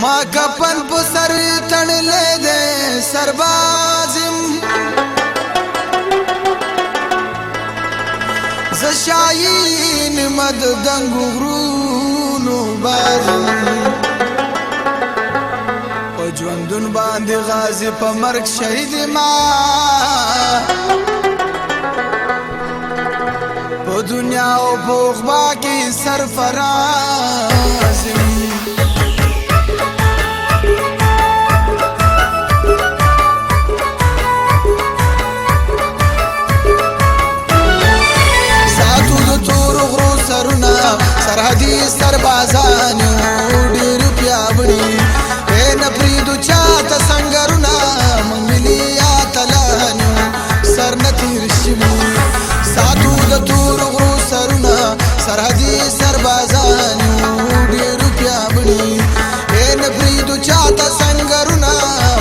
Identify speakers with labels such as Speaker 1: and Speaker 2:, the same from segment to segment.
Speaker 1: ما کپن په سر تړلې ده سربازم ز شاهین مد دنګ غرونو بازم په ژوندون باندې غازی په مرګ شهید ما په دنیا او په عقبا کې سرفرازم سرحدي سربازانو ډېر پیاوړي نه پریدو چاته سنگرونه موږ ملي اتلانو سر نه تیر شوي ساتو د تور غرو سرونه سرحدي سربازانو ډېر پیاوړي نه پریدو چاته سنگرونه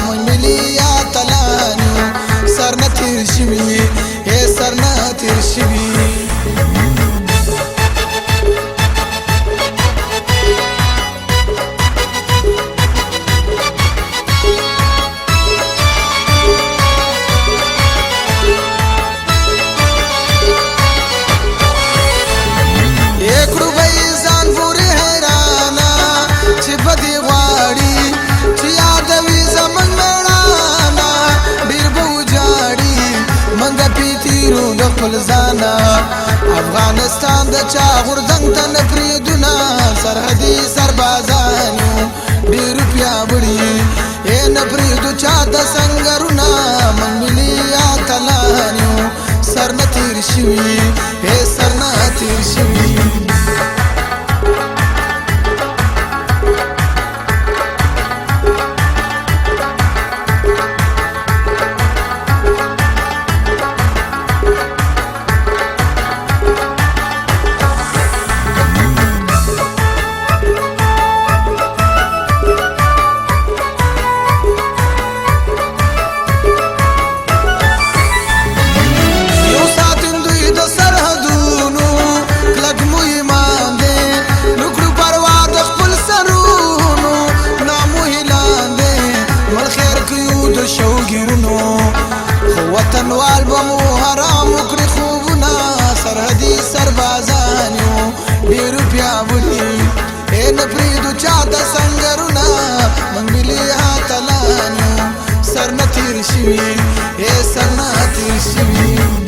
Speaker 1: موږ ملي اتلانو سر نه تیر شوي سر نه تیر شوي افغانستان د چا غورځنګ ته نه پرېږدونه سرحدي سربازانو ډېر پیاوړي نه پرېږدو چاته سنګرونه موږ ملي اتلانو سر نه تېر شوي سر نه تېر شوي وطنوال بمو حرام وکړي خوبونه سرحدي سربازانو ډېر پیاوړي نه پرېږدو چاته سنګرونه موږ ملي اتلانو سر نه تېر شوي سر نه تېر شوي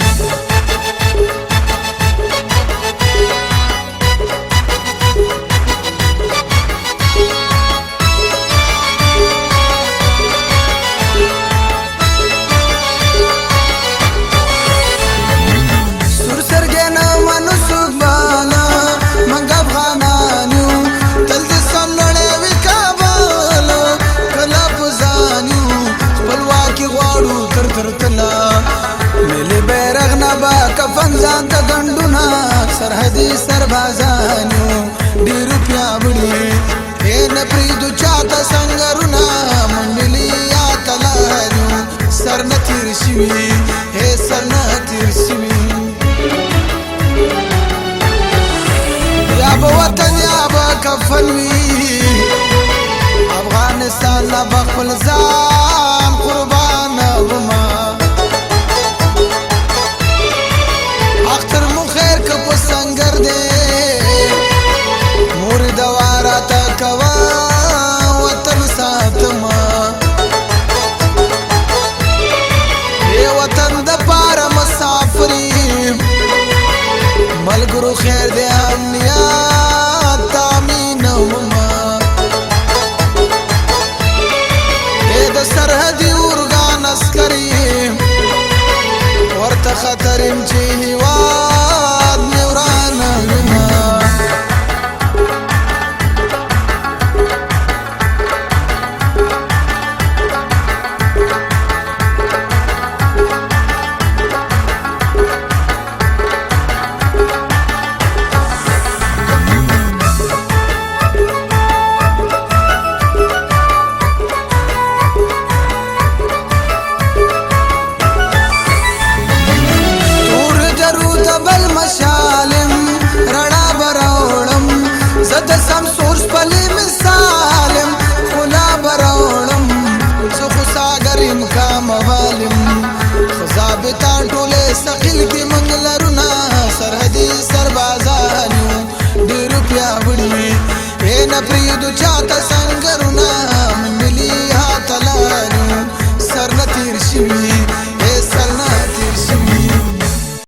Speaker 1: کفن ځان ته ګنډونه سرحدي سربازانو ډېر پیاوړي نه پرېږدو چاته سنګرونه موږ ملي اتلانو سر نه تېر شوي سر نه تېر شوي یا به وطن یا به کفن وي افغانستان لا به خپل ځان قربانومه اختر مو خیر که په سنگر دی مور دواره تا کوا وطن ساتما وطن د پاره مسافری ملګرو خیر دی امنیت تامینوما د سرحدي ارګان عسکري ورته خطر چې هوا